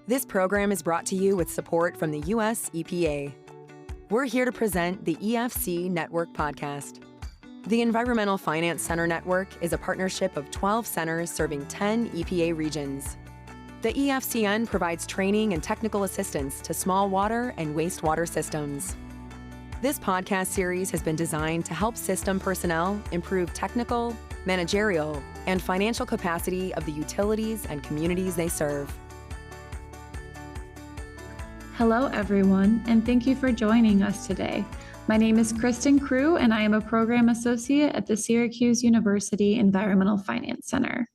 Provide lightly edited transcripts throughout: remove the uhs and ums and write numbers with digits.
This program is brought to you with support from the U.S. EPA. We're here to present the EFC Network podcast. The Environmental Finance Center Network is a partnership of 12 centers serving 10 EPA regions. The EFCN provides training and technical assistance to small water and wastewater systems. This podcast series has been designed to help system personnel improve technical, managerial, and financial capacity of the utilities and communities they serve. Hello, everyone, and thank you for joining us today. My name is Cristen Crew, and I am a program associate at the Syracuse University Environmental Finance Center.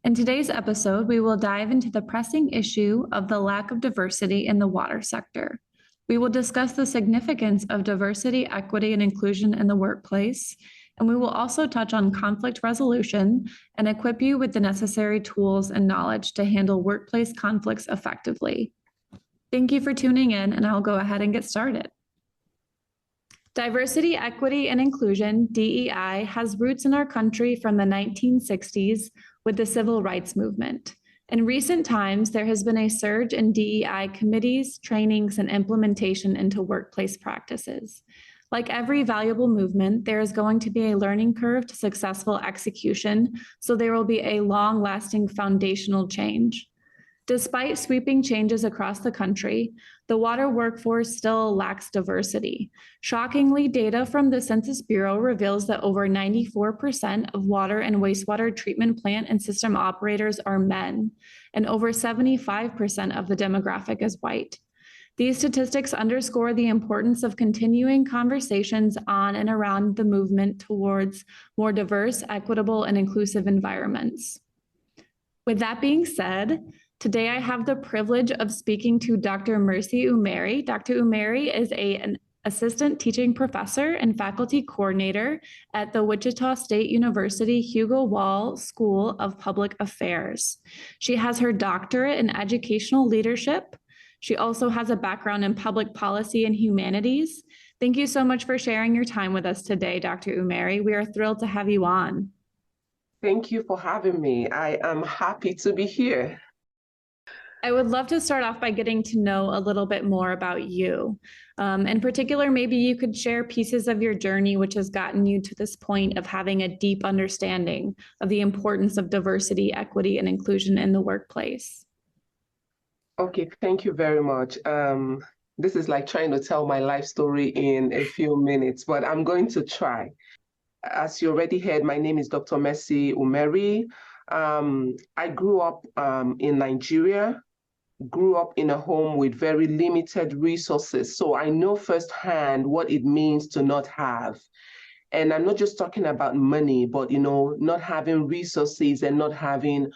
In today's episode, we will dive into the pressing issue of the lack of diversity in the water sector. We will discuss the significance of diversity, equity, and inclusion in the workplace, and we will also touch on conflict resolution and equip you with the necessary tools and knowledge to handle workplace conflicts effectively. Thank you for tuning in, and I'll go ahead and get started. Diversity, equity, and inclusion, DEI, has roots in our country from the 1960s with the civil rights movement. In recent times, there has been a surge in DEI committees, trainings, and implementation into workplace practices. Like every valuable movement, there is going to be a learning curve to successful execution, so there will be a long-lasting foundational change. Despite sweeping changes across the country, the water workforce still lacks diversity. Shockingly, data from the Census Bureau reveals that over 94% of water and wastewater treatment plant and system operators are men, and over 75% of the demographic is white. These statistics underscore the importance of continuing conversations on and around the movement towards more diverse, equitable, and inclusive environments. With that being said, today, I have the privilege of speaking to Dr. Umeri. Dr. Umeri is an assistant teaching professor and faculty coordinator at the Wichita State University Hugo School of Public Affairs. She has her doctorate in educational leadership. She also has a background in public policy and humanities. Thank you so much for sharing your time with us today, Dr. Umeri. We are thrilled to have you on. Thank you for having me. I am happy to be here. I would love to start off by getting to know a little bit more about you. In particular, maybe you could share pieces of your journey which has gotten you to this point of having a deep understanding of the importance of diversity, equity, and inclusion in the workplace. Okay, thank you very much. This is like trying to tell my life story in a few minutes, but I'm going to try. As you already heard, my name is Dr. Umeri. I grew up in Nigeria. Grew up in a home with very limited resources. So I know firsthand what it means to not have. And I'm not just talking about money, but, not having resources and not having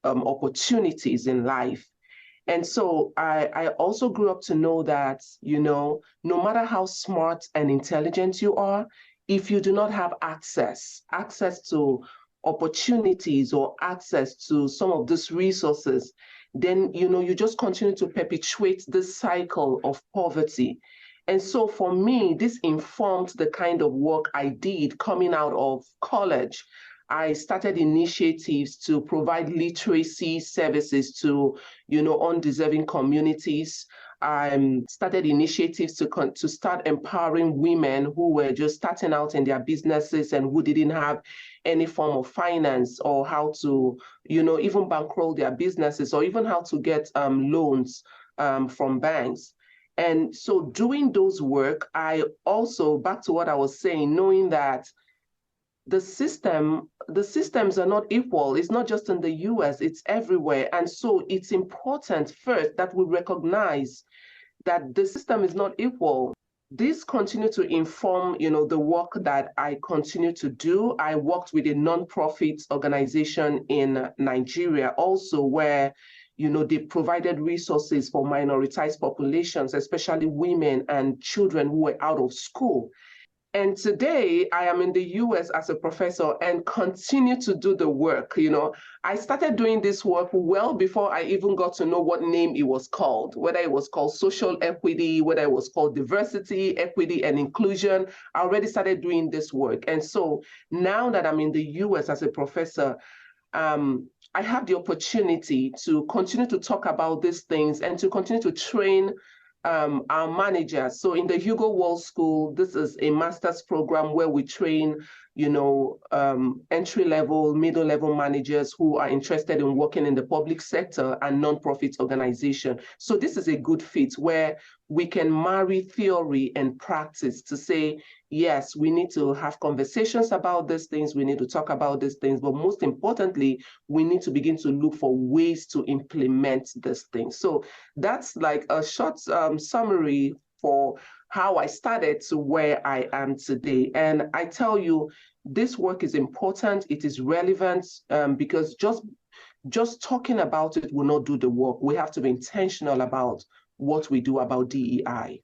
opportunities in life. And so I also grew up to know that, no matter how smart and intelligent you are, if you do not have access to opportunities or access to some of these resources, then, you just continue to perpetuate this cycle of poverty. And so for me, this informed the kind of work I did coming out of college. I started initiatives to provide literacy services to, undeserving communities. I started initiatives to start empowering women who were just starting out in their businesses and who didn't have any form of finance or how to, even bankroll their businesses or even how to get loans from banks. And so doing those work, I also, back to what I was saying, knowing that the systems are not equal. It's not just in the US, it's everywhere. And so it's important first that we recognize that the system is not equal. This continued to inform, the work that I continue to do. I worked with a nonprofit organization in Nigeria also where, they provided resources for minoritized populations, especially women and children who were out of school. And today I am in the US as a professor and continue to do the work. I started doing this work well before I even got to know what name it was called, whether it was called social equity, whether it was called diversity, equity, and inclusion. I already started doing this work. And so now that I'm in the US as a professor, I have the opportunity to continue to talk about these things and to continue to train our managers. So in the Hugo World School, this is a master's program where we train, entry-level, middle-level managers who are interested in working in the public sector and nonprofit organization. So this is a good fit where we can marry theory and practice to say, yes, we need to have conversations about these things, we need to talk about these things, but most importantly, we need to begin to look for ways to implement these things. So that's like a short summary for how I started to where I am today. And I tell you, this work is important, it is relevant, because just talking about it will not do the work. We have to be intentional about what we do about DEI.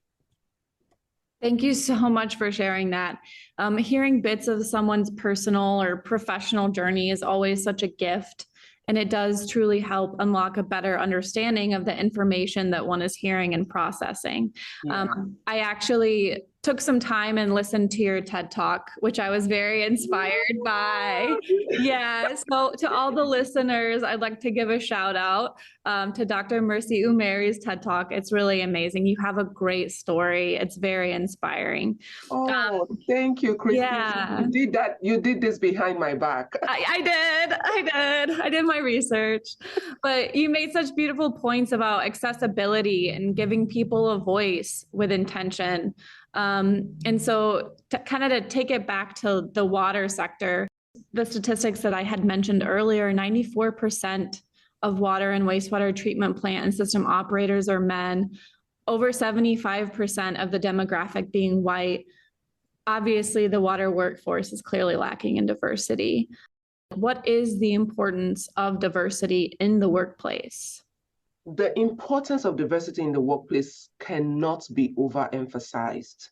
Thank you so much for sharing that. Hearing bits of someone's personal or professional journey is always such a gift, and it does truly help unlock a better understanding of the information that one is hearing and processing. Yeah. I actually took some time and listened to your TED Talk, which I was very inspired by. Yeah, so to all the listeners, I'd like to give a shout out to Dr. Mercy Umeri's TED Talk. It's really amazing. You have a great story. It's very inspiring. Oh, thank you, Cristen. Yeah. You did that. You did this behind my back. I did my research, but you made such beautiful points about accessibility and giving people a voice with intention. And so to take it back to the water sector, the statistics that I had mentioned earlier, 94% of water and wastewater treatment plant and system operators are men, over 75% of the demographic being white. Obviously, the water workforce is clearly lacking in diversity. What is the importance of diversity in the workplace? The importance of diversity in the workplace cannot be overemphasized.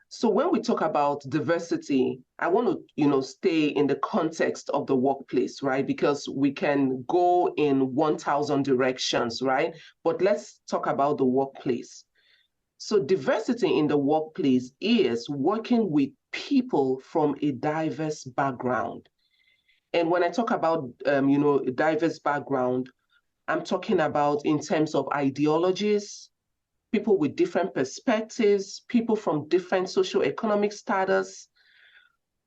So when we talk about diversity, I want to, stay in the context of the workplace, right? Because we can go in 1,000 directions, right? But let's talk about the workplace. So diversity in the workplace is working with people from a diverse background. And when I talk about, a diverse background, I'm talking about in terms of ideologies, people with different perspectives, people from different socioeconomic status,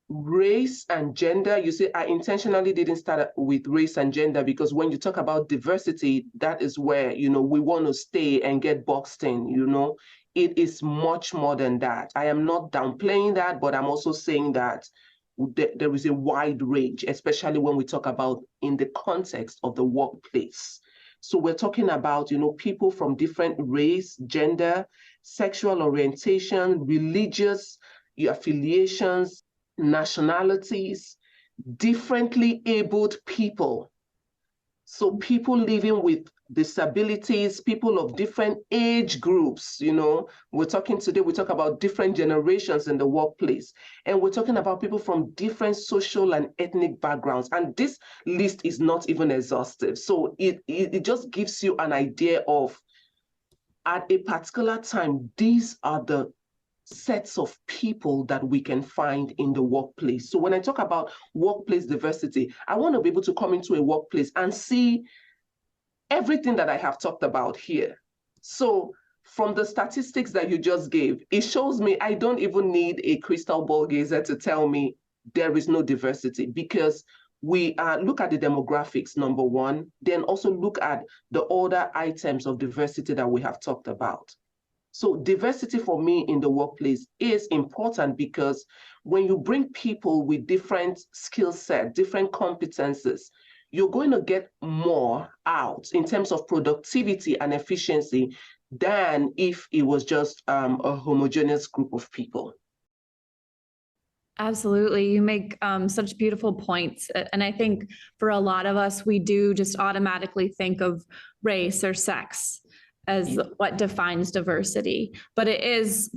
race and gender. You see, I intentionally didn't start with race and gender because when you talk about diversity, that is where, we want to stay and get boxed in, It is much more than that. I am not downplaying that, but I'm also saying that there is a wide range, especially when we talk about in the context of the workplace. So we're talking about, people from different race, gender, sexual orientation, religious affiliations, nationalities, differently abled people. So people living with disabilities, people of different age groups, we're talking today, we talk about different generations in the workplace, and we're talking about people from different social and ethnic backgrounds. And this list is not even exhaustive. So it just gives you an idea of, at a particular time, these are the sets of people that we can find in the workplace. So when I talk about workplace diversity, I want to be able to come into a workplace and see everything that I have talked about here. So from the statistics that you just gave, it shows me I don't even need a crystal ball gazer to tell me there is no diversity, because we look at the demographics, number one, then also look at the other items of diversity that we have talked about. So diversity for me in the workplace is important because when you bring people with different skill set, different competences, you're going to get more out in terms of productivity and efficiency than if it was just a homogeneous group of people. Absolutely. You make such beautiful points. And I think for a lot of us, we do just automatically think of race or sex as what defines diversity. But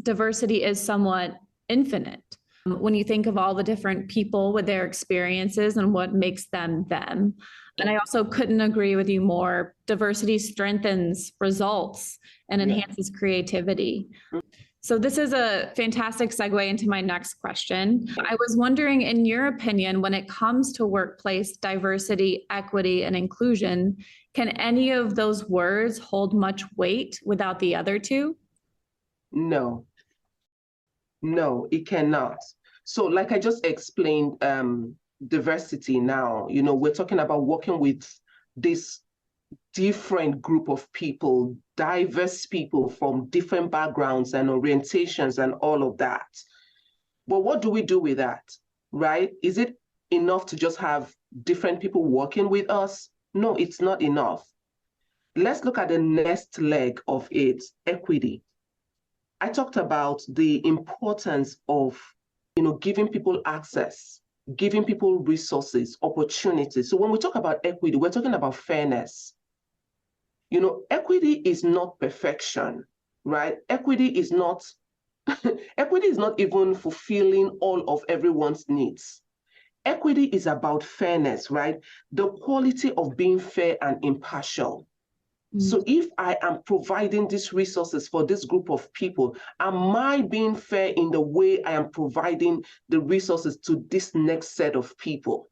diversity is somewhat infinite. When you think of all the different people with their experiences and what makes them them. And I also couldn't agree with you more. Diversity strengthens results and enhances creativity. So this is a fantastic segue into my next question. I was wondering, in your opinion, when it comes to workplace diversity, equity, and inclusion, can any of those words hold much weight without the other two? No, it cannot. So like I just explained, diversity now, we're talking about working with this different group of people, diverse people from different backgrounds and orientations and all of that. But what do we do with that, right? Is it enough to just have different people working with us? No, it's not enough. Let's look at the next leg of it, equity. I talked about the importance of, giving people access, giving people resources, opportunities. So when we talk about equity, we're talking about fairness. Equity is not perfection, right? Equity is not even fulfilling all of everyone's needs. Equity is about fairness, right? The quality of being fair and impartial. So if I am providing these resources for this group of people, am I being fair in the way I am providing the resources to this next set of people?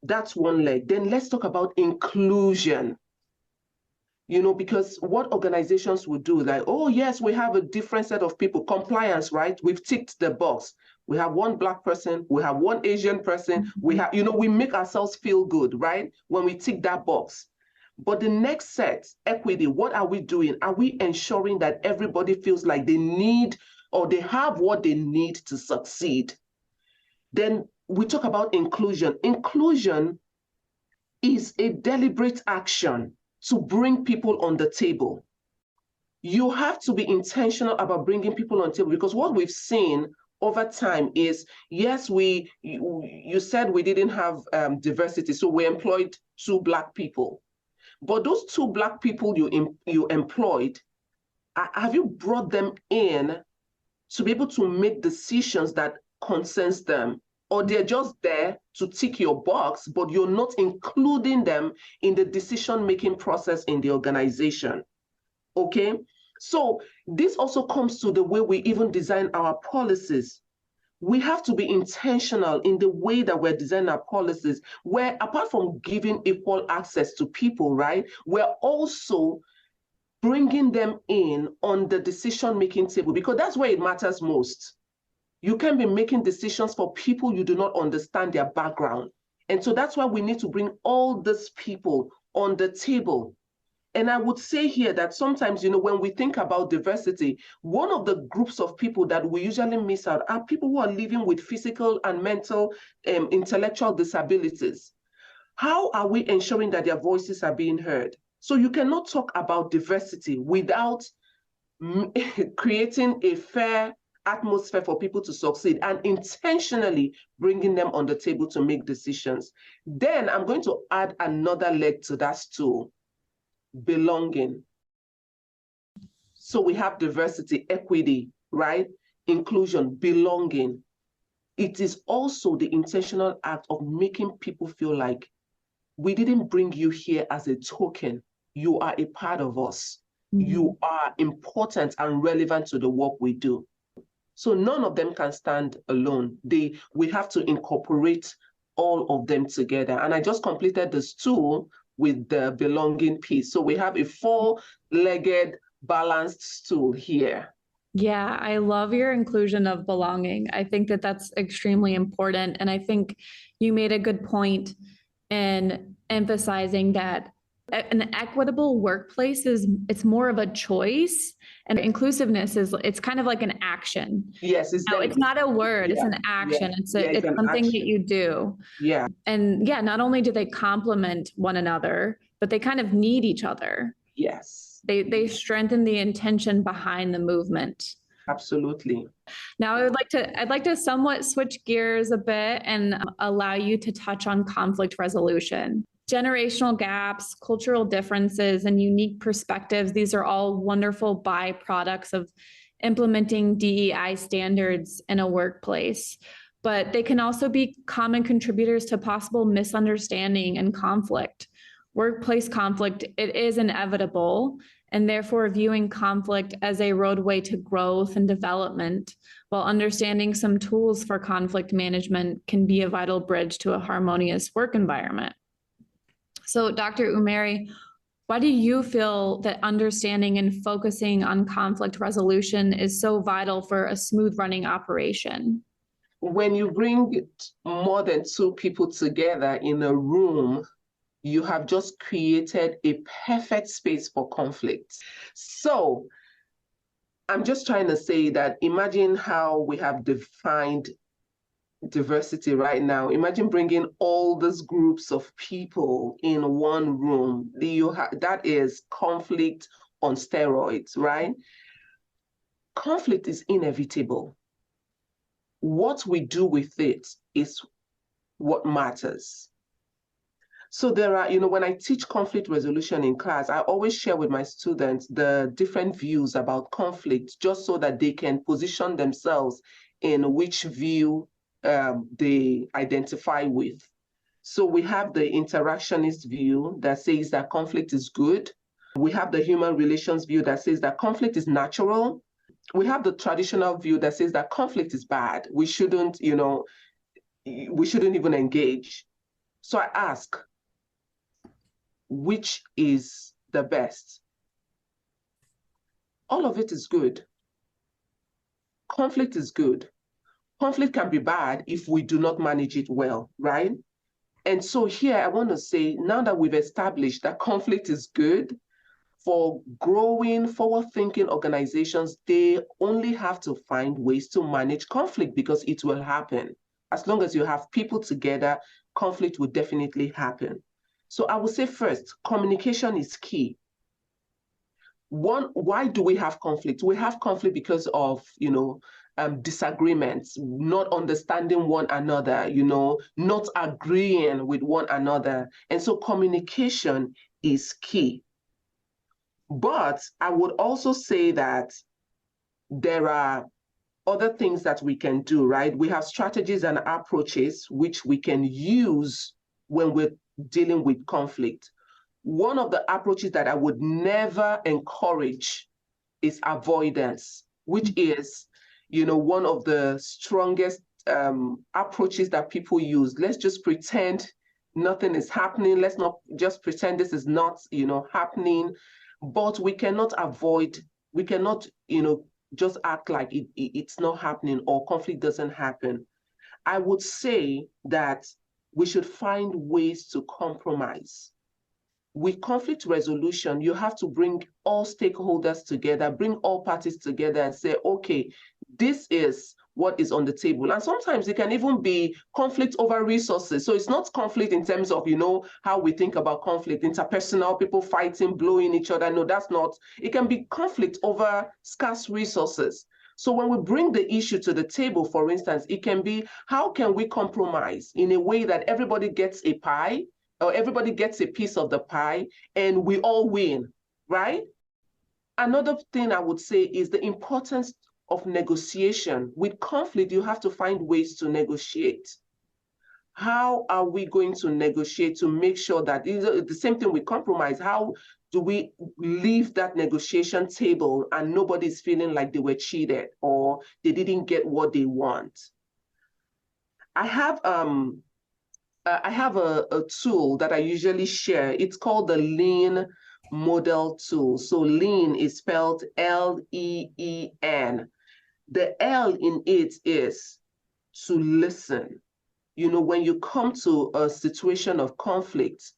That's one leg. Then let's talk about inclusion. Because what organizations will do, like, oh, yes, we have a different set of people, compliance, right? We've ticked the box. We have one Black person, we have one Asian person, we have, we make ourselves feel good, right? When we tick that box. But the next set, equity, what are we doing? Are we ensuring that everybody feels like they need or they have what they need to succeed? Then we talk about inclusion. Inclusion is a deliberate action to bring people on the table. You have to be intentional about bringing people on the table, because what we've seen over time is, yes, you said we didn't have diversity, so we employed 2 Black people. But those 2 Black people you employed, have you brought them in to be able to make decisions that concerns them? Or they're just there to tick your box, but you're not including them in the decision-making process in the organization, okay? So this also comes to the way we even design our policies. We have to be intentional in the way that we're designing our policies, where apart from giving equal access to people, right, we're also bringing them in on the decision-making table, because that's where it matters most. You can be making decisions for people you do not understand their background. And so that's why we need to bring all these people on the table. And I would say here that sometimes, when we think about diversity, one of the groups of people that we usually miss out are people who are living with physical and mental, intellectual disabilities. How are we ensuring that their voices are being heard? So you cannot talk about diversity without creating a fair atmosphere for people to succeed and intentionally bringing them on the table to make decisions. Then I'm going to add another leg to that stool, belonging. So we have diversity, equity, right? Inclusion, belonging. It is also the intentional act of making people feel like we didn't bring you here as a token. You are a part of us. You are important and relevant to the work we do. So none of them can stand alone. We have to incorporate all of them together. And I just completed the stool with the belonging piece. So we have a 4-legged balanced stool here. Yeah, I love your inclusion of belonging. I think that that's extremely important. And I think you made a good point in emphasizing that an equitable workplace it's more of a choice, and inclusiveness it's kind of like an action. Yes, it's not a word, it's an action. It's something action that you do. Yeah. And not only do they complement one another, but they kind of need each other. Yes. They strengthen the intention behind the movement. Absolutely. Now I'd like to somewhat switch gears a bit and allow you to touch on conflict resolution. Generational gaps, cultural differences, and unique perspectives, these are all wonderful byproducts of implementing DEI standards in a workplace. But they can also be common contributors to possible misunderstanding and conflict. Workplace conflict, it is inevitable, and therefore viewing conflict as a roadway to growth and development, while understanding some tools for conflict management can be a vital bridge to a harmonious work environment. So, Dr. Umeri, why do you feel that understanding and focusing on conflict resolution is so vital for a smooth running operation? When you bring more than two people together in a room, you have just created a perfect space for conflict. So I'm just trying to say that imagine how we have defined diversity right now. Imagine bringing all these groups of people in one room. That is conflict on steroids, right? Conflict is inevitable. What we do with it is what matters. So there are, when I teach conflict resolution in class, I always share with my students the different views about conflict, just so that they can position themselves in which view they identify with. So we have the interactionist view that says that conflict is good. We have the human relations view that says that conflict is natural. We have the traditional view that says that conflict is bad. We shouldn't even engage. So I ask, which is the best? All of it is good. Conflict is good. Conflict can be bad if we do not manage it well, right? And so here I want to say, now that we've established that conflict is good, for growing, forward-thinking organizations, they only have to find ways to manage conflict, because it will happen. As long as you have people together, conflict will definitely happen. So I would say first, communication is key. Why do we have conflict? We have conflict because of, disagreements, not understanding one another, not agreeing with one another. And so communication is key. But I would also say that there are other things that we can do, right? We have strategies and approaches which we can use when we're dealing with conflict. One of the approaches that I would never encourage is avoidance, which is, one of the strongest approaches that people use. Let's just pretend nothing is happening. Let's not just pretend this is not, happening. But we cannot avoid, we cannot, just act like it's not happening or conflict doesn't happen. I would say that we should find ways to compromise. With conflict resolution, you have to bring all stakeholders together, bring all parties together and say, okay, this is what is on the table. And sometimes it can even be conflict over resources. So it's not conflict in terms of, how we think about conflict, interpersonal, people fighting, blowing each other. No, that's not. It can be conflict over scarce resources. So when we bring the issue to the table, for instance, it can be, how can we compromise in a way that everybody gets a pie, or everybody gets a piece of the pie, and we all win, right? Another thing I would say is the importance of negotiation. With conflict, you have to find ways to negotiate. How are we going to negotiate to make sure that, the same thing with compromise, how do we leave that negotiation table and nobody's feeling like they were cheated or they didn't get what they want? I have a tool that I usually share. It's called the Lean Model Tool. So Lean is spelled L-E-E-N. The L in it is to listen. When you come to a situation of conflict,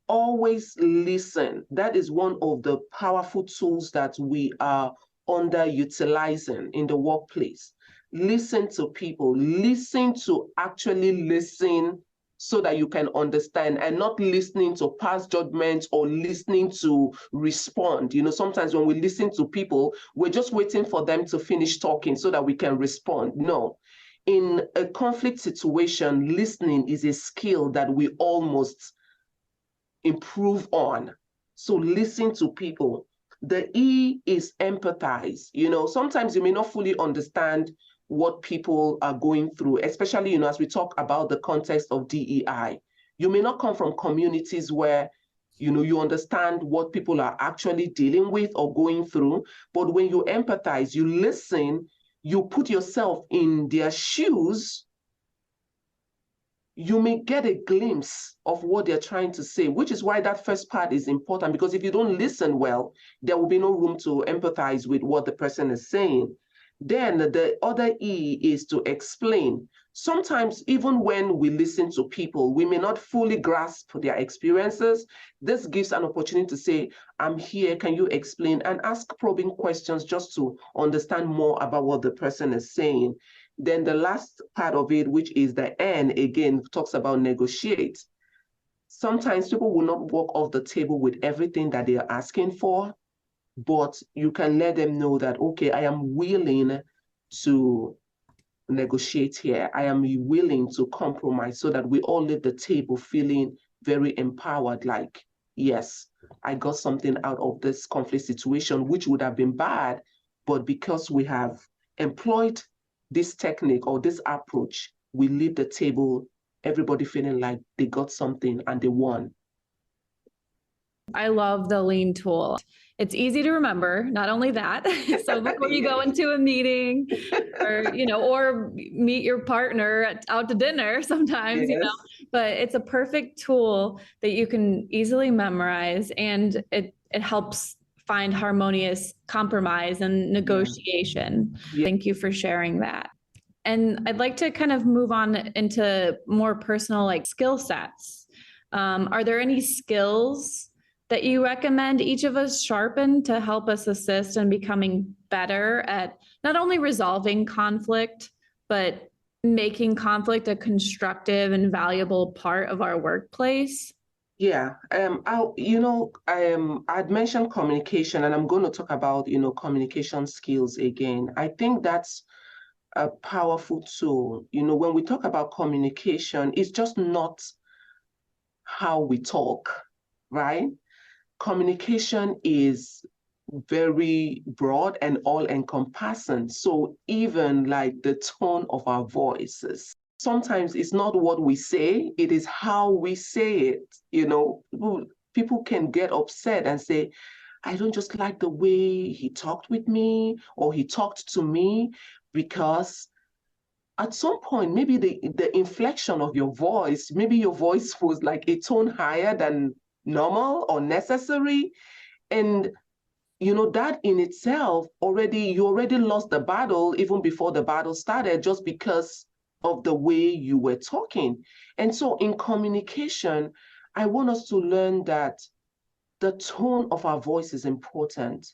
always listen. That is one of the powerful tools that we are underutilizing in the workplace. Listen to people. Listen to actually listen so that you can understand, and not listening to pass judgment or listening to respond. Sometimes when we listen to people, we're just waiting for them to finish talking so that we can respond. No. In a conflict situation, listening is a skill that we almost improve on. So listen to people. The E is empathize. Sometimes you may not fully understand what people are going through, especially, as we talk about the context of DEI. You may not come from communities where you understand what people are actually dealing with or going through. But when you empathize, you listen, you put yourself in their shoes, you may get a glimpse of what they're trying to say, which is why that first part is important, because if you don't listen well, there will be no room to empathize with what the person is saying. Then the other E is to explain. Sometimes, even when we listen to people, we may not fully grasp their experiences. This gives an opportunity to say, I'm here, can you explain? And ask probing questions just to understand more about what the person is saying. Then the last part of it, which is the N, again, talks about negotiate. Sometimes people will not walk off the table with everything that they are asking for, but you can let them know that, okay, I am willing to negotiate here. I am willing to compromise so that we all leave the table feeling very empowered, like, yes, I got something out of this conflict situation, which would have been bad, but because we have employed this technique or this approach, we leave the table, everybody feeling like they got something and they won. I love the lean tool. It's easy to remember, not only that. So before you go into a meeting or meet your partner out to dinner sometimes, Yes. but it's a perfect tool that you can easily memorize, and it helps find harmonious compromise and negotiation. Yeah. Thank you for sharing that. And I'd like to kind of move on into more personal, like, skill sets. Are there any skills that you recommend each of us sharpen to help us assist in becoming better at not only resolving conflict, but making conflict a constructive and valuable part of our workplace? Yeah, I'd mentioned communication, and I'm going to talk about, communication skills again. I think that's a powerful tool. When we talk about communication, it's just not how we talk, right? Communication is very broad and all-encompassing. So even like the tone of our voices, sometimes it's not what we say, it is how we say it. People can get upset and say, I don't just like the way he talked with me or he talked to me, because at some point, maybe the inflection of your voice, maybe your voice was like a tone higher than normal or necessary. And that in itself, you already lost the battle even before the battle started, just because of the way you were talking. And so in communication, I want us to learn that the tone of our voice is important.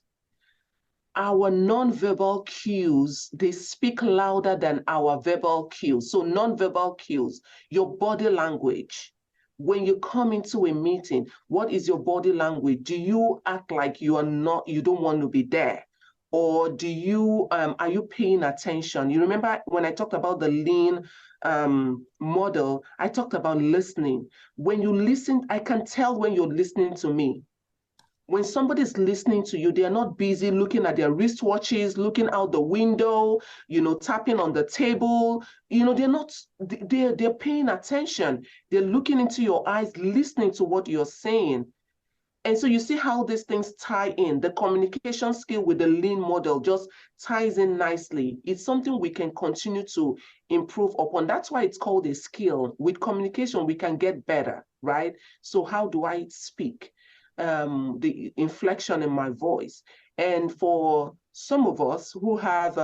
Our nonverbal cues, they speak louder than our verbal cues. So nonverbal cues, your body language. When you come into a meeting, what is your body language? Do you act like you don't want to be there? Or are you paying attention? You remember when I talked about the lean model, I talked about listening. When you listen, I can tell when you're listening to me. When somebody's listening to you, they are not busy looking at their wristwatches, looking out the window, tapping on the table. They're paying attention. They're looking into your eyes, listening to what you're saying. And so you see how these things tie in. The communication skill with the lean model just ties in nicely. It's something we can continue to improve upon. That's why it's called a skill. With communication, we can get better, right? So how do I speak? The inflection in my voice. And for some of us who have,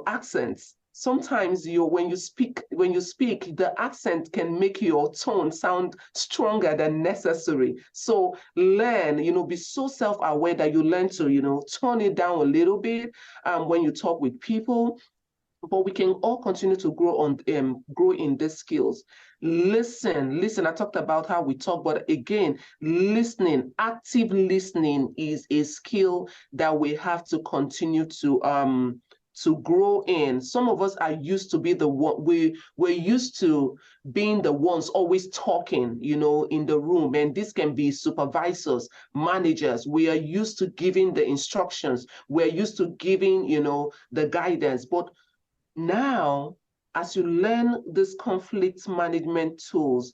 accents, sometimes when you speak, the accent can make your tone sound stronger than necessary. So learn, be so self-aware that you learn to, tone it down a little bit when you talk with people. But we can all continue to grow in these skills. Listen. I talked about how we talk, but again, active listening is a skill that we have to continue to grow in. Some of us are used to be we're used to being the ones always talking, in the room. And this can be supervisors, managers. We are used to giving the instructions. We're used to giving, the guidance. But now, as you learn these conflict management tools,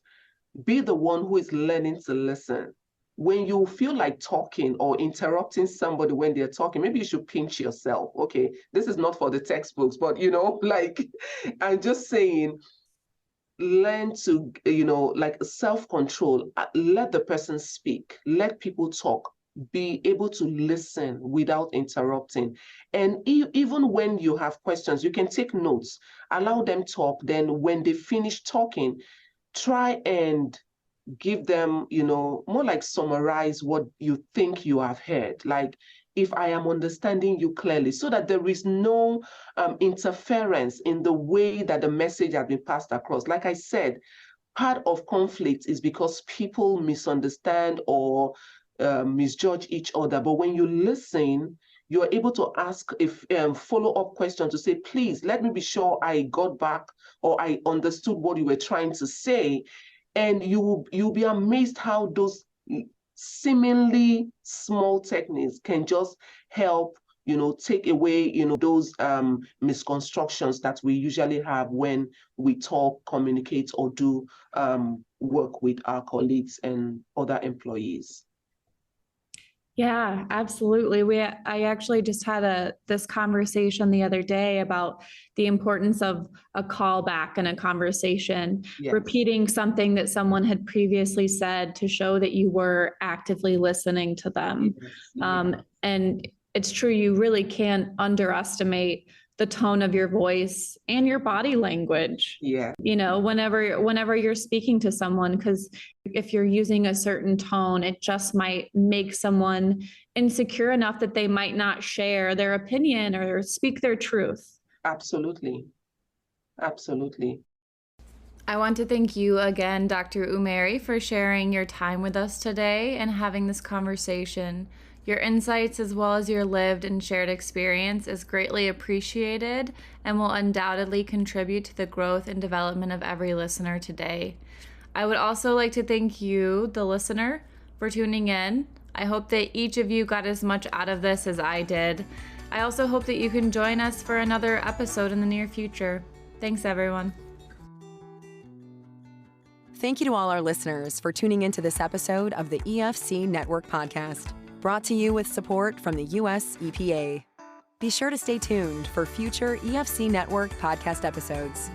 be the one who is learning to listen. when you feel like talking or interrupting somebody when they're talking, maybe you should pinch yourself. Okay, this is not for the textbooks, but like, I'm just saying, learn to, like self-control. Let the person speak, let people talk, be able to listen without interrupting. And even when you have questions, you can take notes, allow them talk. Then when they finish talking, try and give them, more like summarize what you think you have heard. Like, if I am understanding you clearly, so that there is no interference in the way that the message has been passed across. Like I said, part of conflict is because people misunderstand or misjudge each other. But when you listen, you're able to ask if follow-up questions to say, please, let me be sure I got back or I understood what you were trying to say. And you'll be amazed how those seemingly small techniques can just help, take away, those misconstructions that we usually have when we talk, communicate, or do work with our colleagues and other employees. Yeah, absolutely. I actually just had this conversation the other day about the importance of a callback in a conversation, Yes. repeating something that someone had previously said to show that you were actively listening to them. Yes. And it's true, you really can't underestimate the tone of your voice and your body language. Yeah. Whenever you're speaking to someone, because if you're using a certain tone, it just might make someone insecure enough that they might not share their opinion or speak their truth. Absolutely. Absolutely. I want to thank you again, Dr. Umeri, for sharing your time with us today and having this conversation. Your insights, as well as your lived and shared experience, is greatly appreciated and will undoubtedly contribute to the growth and development of every listener today. I would also like to thank you, the listener, for tuning in. I hope that each of you got as much out of this as I did. I also hope that you can join us for another episode in the near future. Thanks, everyone. Thank you to all our listeners for tuning into this episode of the EFC Network Podcast, brought to you with support from the US EPA. Be sure to stay tuned for future EFC Network podcast episodes.